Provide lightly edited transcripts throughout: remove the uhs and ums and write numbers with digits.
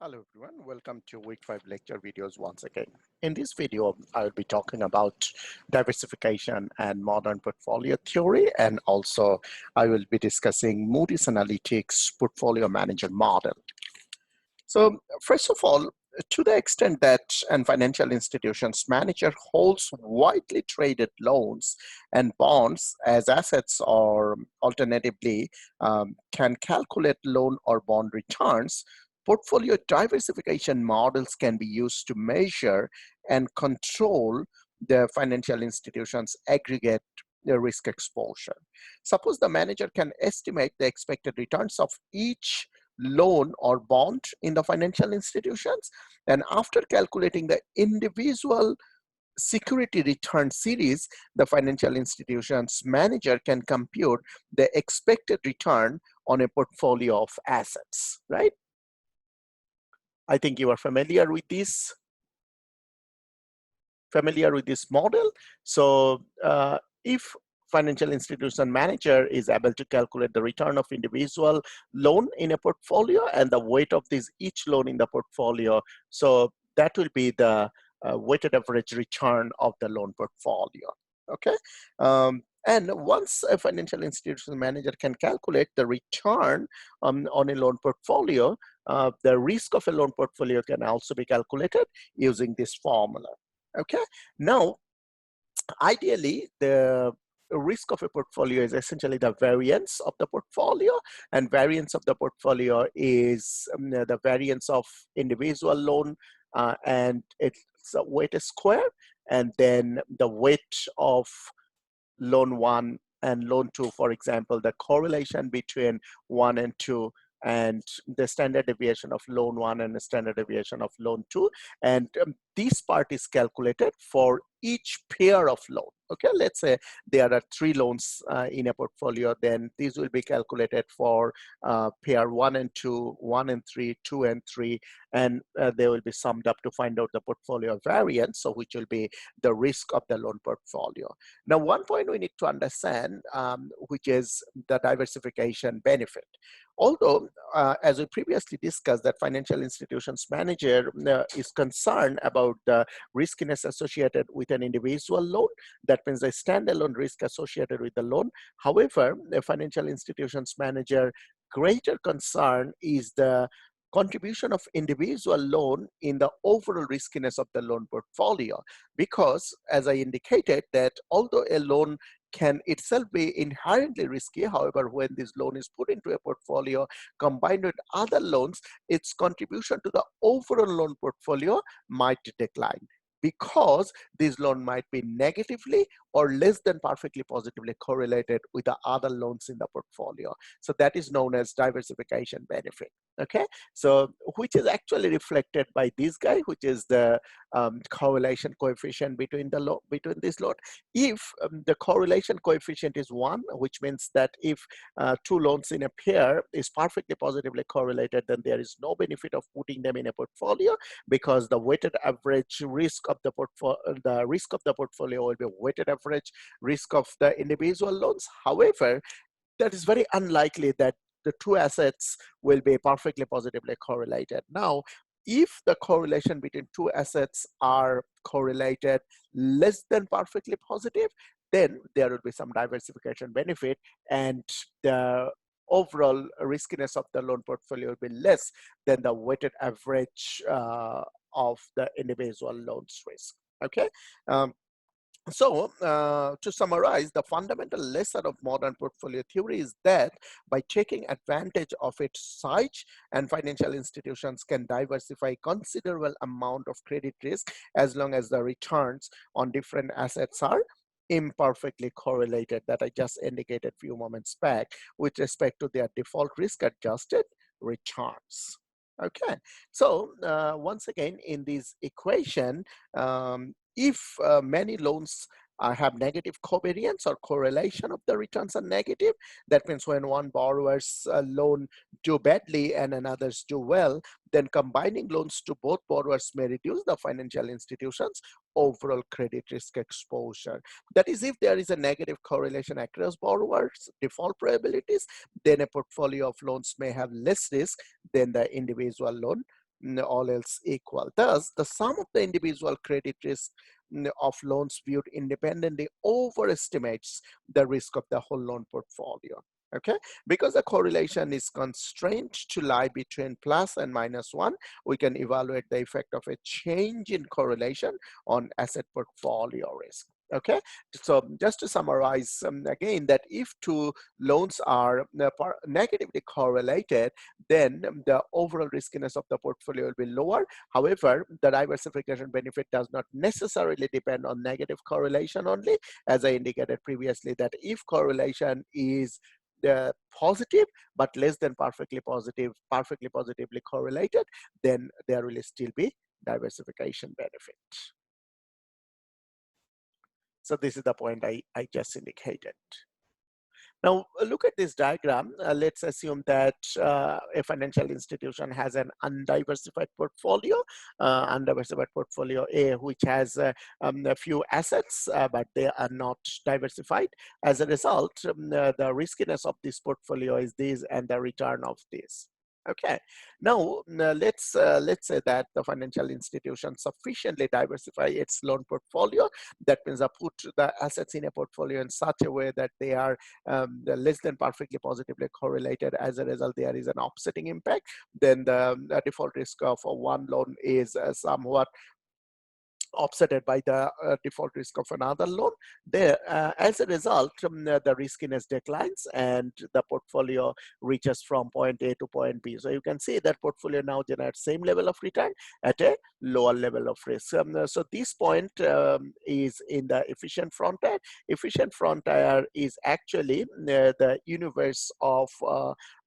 Hello everyone, welcome to week 5 lecture videos once again. In this video, I will be talking about diversification and modern portfolio theory, and also I will be discussing Moody's Analytics portfolio manager model. So first of all, to the extent that an financial institution's manager holds widely traded loans and bonds as assets, or alternatively can calculate loan or bond returns, portfolio diversification models can be used to measure and control the financial institution's aggregate risk exposure. Suppose the manager can estimate the expected returns of each loan or bond in the financial institutions, and after calculating the individual security return series, the financial institution's manager can compute the expected return on a portfolio of assets, right? I think you are familiar with this model. So if financial institution manager is able to calculate the return of individual loan in a portfolio and the weight of this each loan in the portfolio, so that will be the weighted average return of the loan portfolio. Okay. And once a financial institution manager can calculate the return on a loan portfolio, the risk of a loan portfolio can also be calculated using this formula. Okay. Now, ideally, the risk of a portfolio is essentially the variance of the portfolio, and variance of the portfolio is the variance of individual loan and its weighted square, and then the weight of loan 1 and loan 2, for example, the correlation between 1 and 2, and the standard deviation of loan 1 and the standard deviation of loan 2. And this part is calculated for each pair of loan. Okay, let's say there are 3 loans in a portfolio, then these will be calculated for pair 1 and 2, 1 and 3, 2 and 3, and they will be summed up to find out the portfolio variance, so which will be the risk of the loan portfolio. Now, one point we need to understand, which is the diversification benefit. Although, as we previously discussed, that financial institutions manager is concerned about the riskiness associated with an individual loan, that means the standalone risk associated with the loan. However, the financial institutions manager greater concern is the contribution of individual loan in the overall riskiness of the loan portfolio, because as I indicated that although a loan can itself be inherently risky, however, when this loan is put into a portfolio combined with other loans, its contribution to the overall loan portfolio might decline, because this loan might be negatively or less than perfectly positively correlated with the other loans in the portfolio. So that is known as diversification benefit. Okay, so which is actually reflected by this guy, which is the correlation coefficient between this loan. If the correlation coefficient is 1, which means that if 2 loans in a pair is perfectly positively correlated, then there is no benefit of putting them in a portfolio, because the weighted average risk of the portfolio will be weighted average risk of the individual loans. However, that is very unlikely that the 2 assets will be perfectly positively correlated. Now, if the correlation between 2 assets are correlated less than perfectly positive, then there will be some diversification benefit, and the overall riskiness of the loan portfolio will be less than the weighted average of the individual loans risk. Okay. So to summarize, the fundamental lesson of modern portfolio theory is that by taking advantage of its size, and financial institutions can diversify considerable amount of credit risk as long as the returns on different assets are imperfectly correlated, that I just indicated a few moments back, with respect to their default risk adjusted returns. Okay, so once again, in this equation, if many loans have negative covariance or correlation of the returns are negative, that means when one borrower's loan do badly and another's do well, then combining loans to both borrowers may reduce the financial institution's overall credit risk exposure. That is, if there is a negative correlation across borrowers' default probabilities, then a portfolio of loans may have less risk than the individual loan all else equal. Thus, the sum of the individual credit risk of loans viewed independently overestimates the risk of the whole loan portfolio. Okay, because the correlation is constrained to lie between plus and minus 1, we can evaluate the effect of a change in correlation on asset portfolio risk. Okay, so just to summarize again, that if two loans are negatively correlated, then the overall riskiness of the portfolio will be lower. However, the diversification benefit does not necessarily depend on negative correlation only, as I indicated previously, that if correlation is positive but less than perfectly positively correlated, then there will still be diversification benefit. So this is the point I just indicated. Now, look at this diagram. Let's assume that a financial institution has an undiversified portfolio, A, which has a few assets, but they are not diversified. As a result, the riskiness of this portfolio is this, and the return of this. Okay. Now let's say that the financial institution sufficiently diversify its loan portfolio. That means I put the assets in a portfolio in such a way that they are less than perfectly positively correlated. As a result, there is an offsetting impact. Then the default risk of one loan is somewhat offset by the default risk of another loan. There, as a result, the riskiness declines and the portfolio reaches from point A to point B. So you can see that portfolio now generates same level of return at a lower level of risk. So this point is in the efficient frontier. Efficient frontier is actually the universe of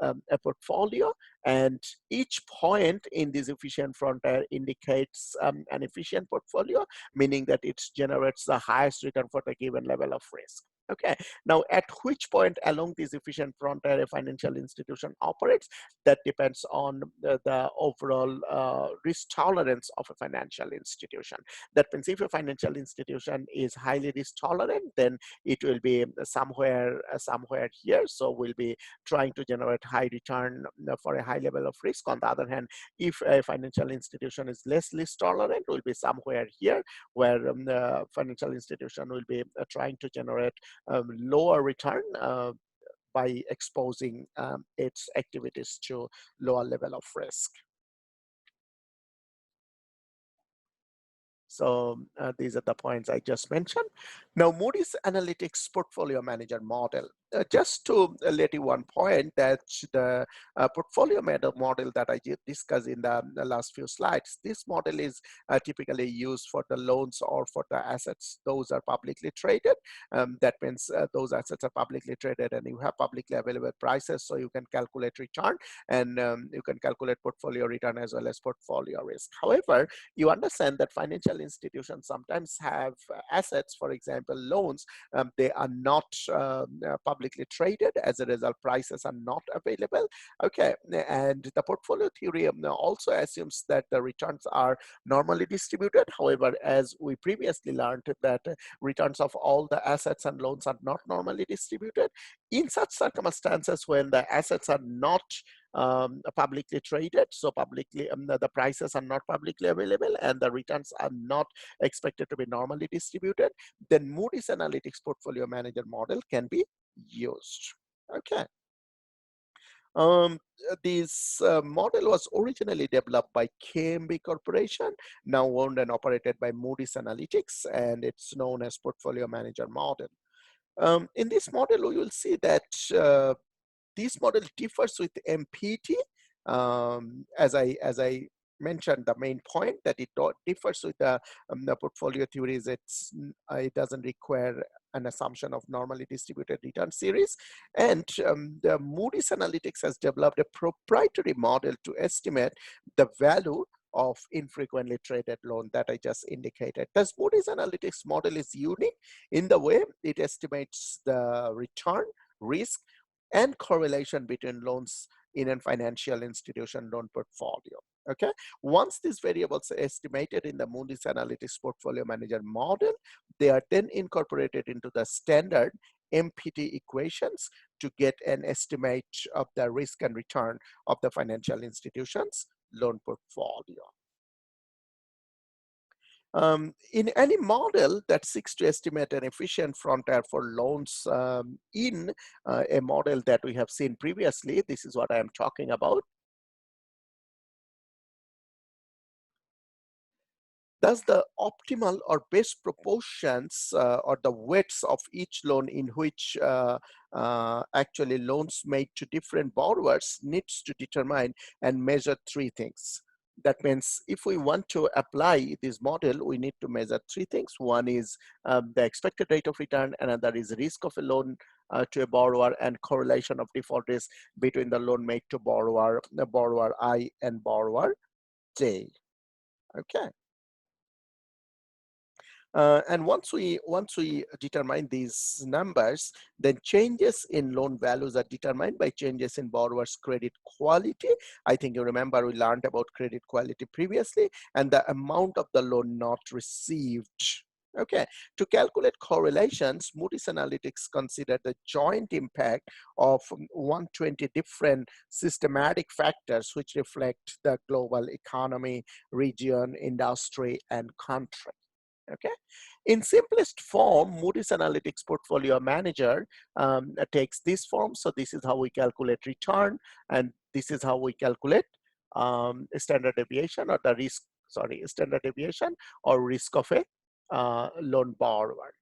a portfolio, and each point in this efficient frontier indicates an efficient portfolio, meaning that it generates the highest return for the given level of risk. Okay, now at which point along this efficient frontier a financial institution operates, that depends on the overall risk tolerance of a financial institution. That means if a financial institution is highly risk tolerant, then it will be somewhere here. So we'll be trying to generate high return for a high level of risk. On the other hand, if a financial institution is less risk tolerant, will be somewhere here, where the financial institution will be trying to generate lower return by exposing its activities to lower level of risk. So these are the points I just mentioned. Now, Moody's Analytics Portfolio Manager Model. Just to let you one point, that the portfolio model that I discussed in the last few slides, this model is typically used for the loans or for the assets. Those are publicly traded. That means those assets are publicly traded and you have publicly available prices, so you can calculate return, and you can calculate portfolio return as well as portfolio risk. However, you understand that financial institutions sometimes have assets, for example, loans, they are not publicly traded. As a result, prices are not available. Okay, and the portfolio theory also assumes that the returns are normally distributed. However, as we previously learned, that returns of all the assets and loans are not normally distributed. In such circumstances, when the assets are not publicly traded, so publicly the prices are not publicly available and the returns are not expected to be normally distributed, then Moody's Analytics Portfolio Manager model can be used. Okay. This model was originally developed by KMB Corporation, now owned and operated by Moody's Analytics, and it's known as Portfolio Manager model. In this model, we will see that this model differs with MPT. As I mentioned, the main point that it differs with the portfolio theories, it doesn't require an assumption of normally distributed return series. And the Moody's Analytics has developed a proprietary model to estimate the value of infrequently traded loan that I just indicated. Thus, Moody's Analytics model is unique in the way it estimates the return, risk, and correlation between loans in a financial institution loan portfolio. Okay, once these variables are estimated in the Moody's Analytics Portfolio Manager model, they are then incorporated into the standard MPT equations to get an estimate of the risk and return of the financial institutions loan portfolio. In any model that seeks to estimate an efficient frontier for loans, in a model that we have seen previously, this is what I am talking about. Thus, the optimal or best proportions or the weights of each loan in which actually loans made to different borrowers needs to determine and measure three things. That means if we want to apply this model, we need to measure three things. One is the expected rate of return, another is risk of a loan to a borrower, and correlation of default risk between the loan made to borrower, the borrower I and borrower J. Okay. And once we determine these numbers, then changes in loan values are determined by changes in borrower's credit quality. I think you remember we learned about credit quality previously, and the amount of the loan not received. Okay, to calculate correlations, Moody's Analytics considered the joint impact of 120 different systematic factors which reflect the global economy, region, industry, and country. Okay, in simplest form, Moody's Analytics Portfolio Manager takes this form. So this is how we calculate return, and this is how we calculate standard deviation or the risk, sorry, standard deviation or risk of a loan borrower.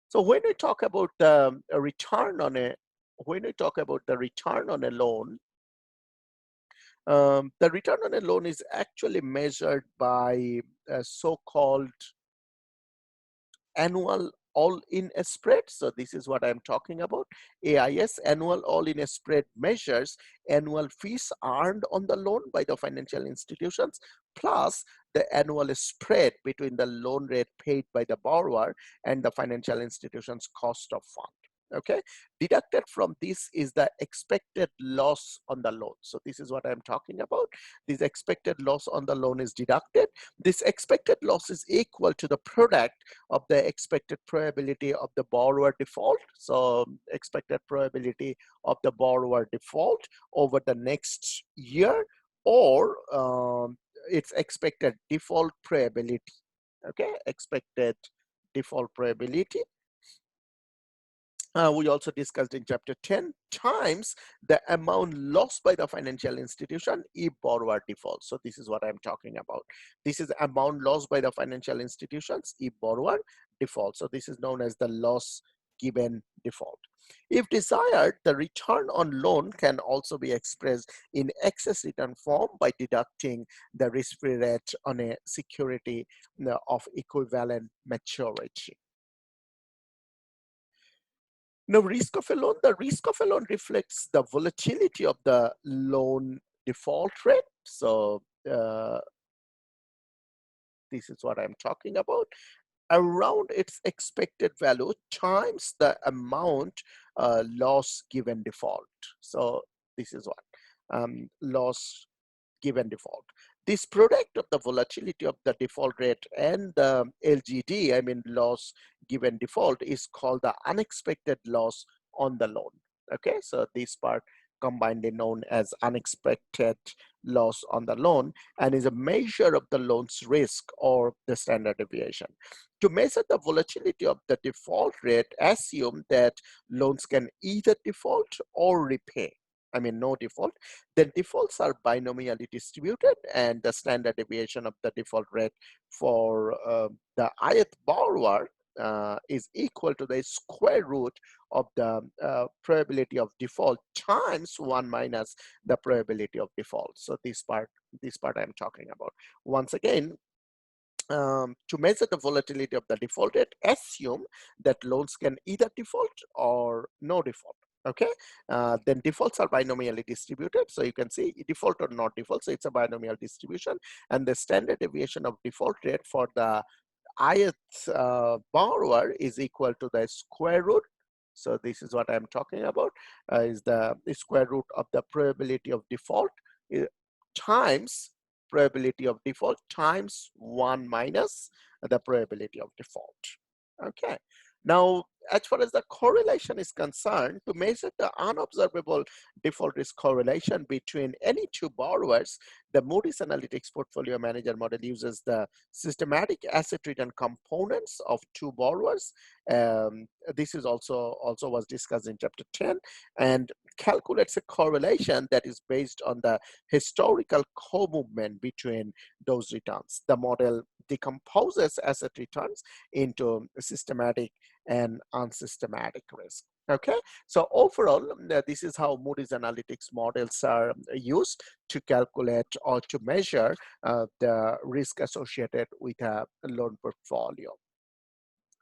So when we talk about the return on a, when we talk about the return on a loan, the return on a loan is actually measured by a so-called annual all-in spread. So this is what I'm talking about. AIS, annual all-in spread, measures annual fees earned on the loan by the financial institutions plus the annual spread between the loan rate paid by the borrower and the financial institution's cost of fund. Okay, deducted from this is the expected loss on the loan. So this is what I'm talking about. This expected loss on the loan is deducted. This expected loss is equal to the product of the expected probability of the borrower default. So expected probability of the borrower default over the next year, or its expected default probability. Okay, expected default probability. We also discussed in chapter 10 times the amount lost by the financial institution if borrower defaults. So this is what I'm talking about. This is amount lost by the financial institutions if borrower defaults. So this is known as the loss given default. If desired, the return on loan can also be expressed in excess return form by deducting the risk-free rate on a security of equivalent maturity. Now, risk of a loan, the risk of a loan reflects the volatility of the loan default rate. So this is what I'm talking about. Around its expected value times the amount loss given default. So this is what loss given default. This product of the volatility of the default rate and the LGD, I mean loss given default, is called the unexpected loss on the loan. Okay, so this part combinedly known as unexpected loss on the loan and is a measure of the loan's risk or the standard deviation. To measure the volatility of the default rate, assume that loans can either default or repay. I mean, no default. Then defaults are binomially distributed, and the standard deviation of the default rate for the ith borrower is equal to the square root of the probability of default times 1 minus the probability of default. So this part I'm talking about. Once again, to measure the volatility of the default rate, assume that loans can either default or no default. Okay, then defaults are binomially distributed. So you can see default or not default. So it's a binomial distribution, and the standard deviation of default rate for the ith borrower is equal to the square root. So this is what I'm talking about, is the square root of the probability of default times probability of default times 1 minus the probability of default. Okay. Now, as far as the correlation is concerned, to measure the unobservable default risk correlation between any two borrowers, the Moody's Analytics Portfolio Manager model uses the systematic asset return components of two borrowers. This is also was discussed in chapter 10, and calculates a correlation that is based on the historical co-movement between those returns. The model decomposes asset returns into systematic and unsystematic risk. Okay, so overall, this is how Moody's Analytics models are used to calculate or to measure the risk associated with a loan portfolio.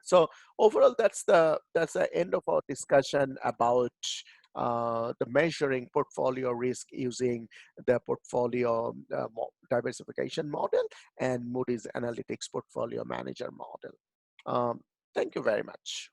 So overall, that's the end of our discussion about the measuring portfolio risk using the portfolio diversification model and Moody's Analytics Portfolio Manager model. Thank you very much.